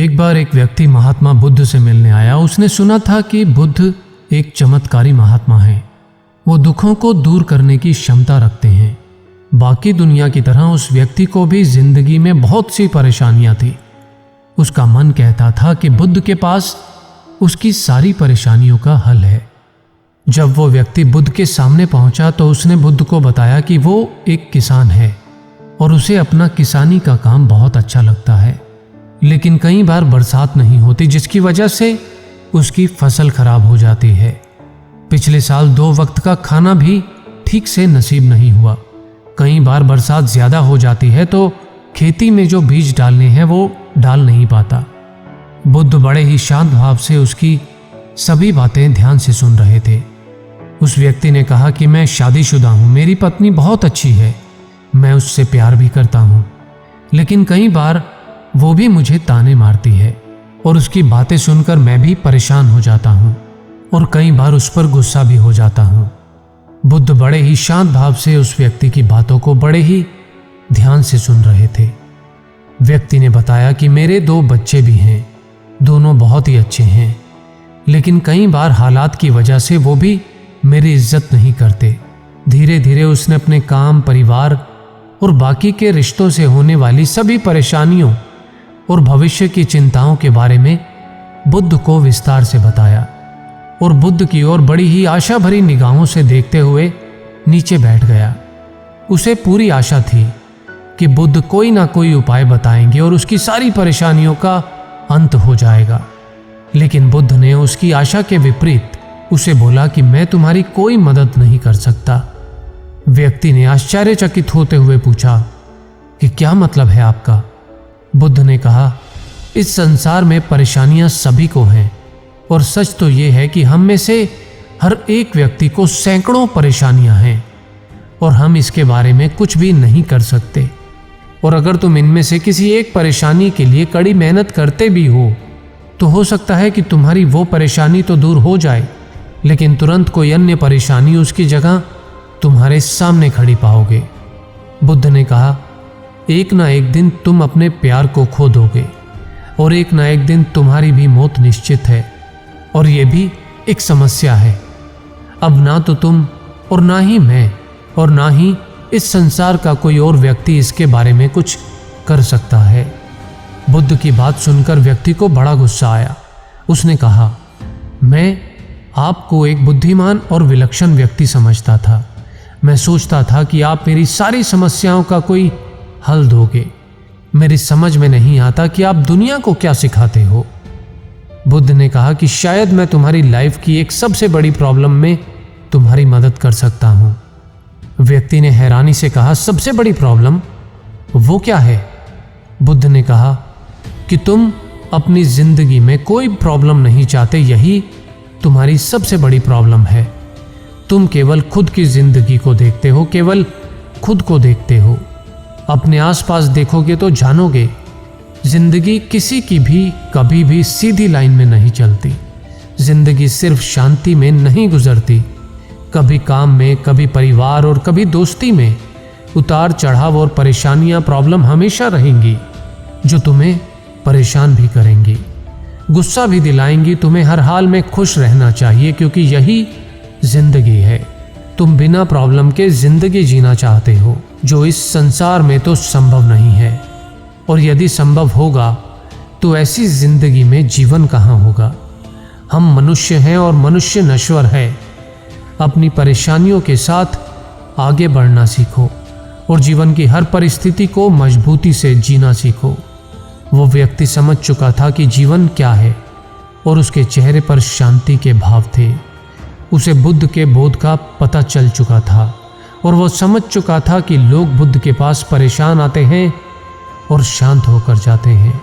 एक बार एक व्यक्ति महात्मा बुद्ध से मिलने आया। उसने सुना था कि बुद्ध एक चमत्कारी महात्मा है। वो दुखों को दूर करने की क्षमता रखते हैं। बाकी दुनिया की तरह उस व्यक्ति को भी जिंदगी में बहुत सी परेशानियां थी। उसका मन कहता था कि बुद्ध के पास उसकी सारी परेशानियों का हल है। जब वो व्यक्ति बुद्ध के सामने पहुंचा तो उसने बुद्ध को बताया कि वो एक किसान है और उसे अपना किसानी का काम बहुत अच्छा लगता है, लेकिन कई बार बरसात नहीं होती जिसकी वजह से उसकी फसल खराब हो जाती है। पिछले साल 2 वक्त का खाना भी ठीक से नसीब नहीं हुआ। कई बार बरसात ज्यादा हो जाती है तो खेती में जो बीज डालने हैं वो डाल नहीं पाता। बुद्ध बड़े ही शांत भाव से उसकी सभी बातें ध्यान से सुन रहे थे। उस व्यक्ति ने कहा कि मैं शादीशुदा हूं, मेरी पत्नी बहुत अच्छी है, मैं उससे प्यार भी करता हूं, लेकिन कई बार वो भी मुझे ताने मारती है और उसकी बातें सुनकर मैं भी परेशान हो जाता हूं और कई बार उस पर गुस्सा भी हो जाता हूं। बुद्ध बड़े ही शांत भाव से उस व्यक्ति की बातों को बड़े ही ध्यान से सुन रहे थे। व्यक्ति ने बताया कि मेरे 2 बच्चे भी हैं, दोनों बहुत ही अच्छे हैं, लेकिन कई बार हालात की वजह से वो भी मेरी इज्जत नहीं करते। धीरे धीरे उसने अपने काम, परिवार और बाकी के रिश्तों से होने वाली सभी परेशानियों और भविष्य की चिंताओं के बारे में बुद्ध को विस्तार से बताया और बुद्ध की ओर बड़ी ही आशा भरी निगाहों से देखते हुए नीचे बैठ गया। उसे पूरी आशा थी कि बुद्ध कोई ना कोई उपाय बताएंगे और उसकी सारी परेशानियों का अंत हो जाएगा, लेकिन बुद्ध ने उसकी आशा के विपरीत उसे बोला कि मैं तुम्हारी कोई मदद नहीं कर सकता। व्यक्ति ने आश्चर्यचकित होते हुए पूछा कि क्या मतलब है आपका? बुद्ध ने कहा, इस संसार में परेशानियां सभी को हैं और सच तो यह है कि हम में से हर एक व्यक्ति को सैकड़ों परेशानियां हैं और हम इसके बारे में कुछ भी नहीं कर सकते। और अगर तुम इनमें से किसी एक परेशानी के लिए कड़ी मेहनत करते भी हो हो सकता है कि तुम्हारी वो परेशानी तो दूर हो जाए, लेकिन तुरंत कोई अन्य परेशानी उसकी जगह तुम्हारे सामने खड़ी पाओगे। बुद्ध ने कहा, एक ना एक दिन तुम अपने प्यार को खो दोगे और एक ना एक दिन तुम्हारी भी मौत निश्चित है और यह भी एक समस्या है। अब ना तो तुम और ना ही मैं और ना ही इस संसार का कोई और व्यक्ति इसके बारे में कुछ कर सकता है। बुद्ध की बात सुनकर व्यक्ति को बड़ा गुस्सा आया। उसने कहा, मैं आपको एक बुद्धिमान और विलक्षण व्यक्ति समझता था। मैं सोचता था कि आप मेरी सारी समस्याओं का कोई हल दोगे। मेरी समझ में नहीं आता कि आप दुनिया को क्या सिखाते हो। बुद्ध ने कहा कि शायद मैं तुम्हारी लाइफ की एक सबसे बड़ी प्रॉब्लम में तुम्हारी मदद कर सकता हूं। व्यक्ति ने हैरानी से कहा, सबसे बड़ी प्रॉब्लम? वो क्या है? बुद्ध ने कहा कि तुम अपनी जिंदगी में कोई प्रॉब्लम नहीं चाहते, यही तुम्हारी सबसे बड़ी प्रॉब्लम है। तुम केवल खुद की जिंदगी को देखते हो, केवल खुद को देखते हो। अपने आसपास देखोगे तो जानोगे जिंदगी किसी की भी कभी भी सीधी लाइन में नहीं चलती। जिंदगी सिर्फ शांति में नहीं गुजरती, कभी काम में, कभी परिवार और कभी दोस्ती में उतार चढ़ाव और परेशानियां, प्रॉब्लम हमेशा रहेंगी जो तुम्हें परेशान भी करेंगी, गुस्सा भी दिलाएंगी। तुम्हें हर हाल में खुश रहना चाहिए क्योंकि यही जिंदगी है। तुम बिना प्रॉब्लम के जिंदगी जीना चाहते हो, जो इस संसार में तो संभव नहीं है, और यदि संभव होगा तो ऐसी जिंदगी में जीवन कहाँ होगा। हम मनुष्य हैं और मनुष्य नश्वर है। अपनी परेशानियों के साथ आगे बढ़ना सीखो और जीवन की हर परिस्थिति को मजबूती से जीना सीखो। वो व्यक्ति समझ चुका था कि जीवन क्या है और उसके चेहरे पर शांति के भाव थे। उसे बुद्ध के बोध का पता चल चुका था और वो समझ चुका था कि लोग बुद्ध के पास परेशान आते हैं और शांत होकर जाते हैं।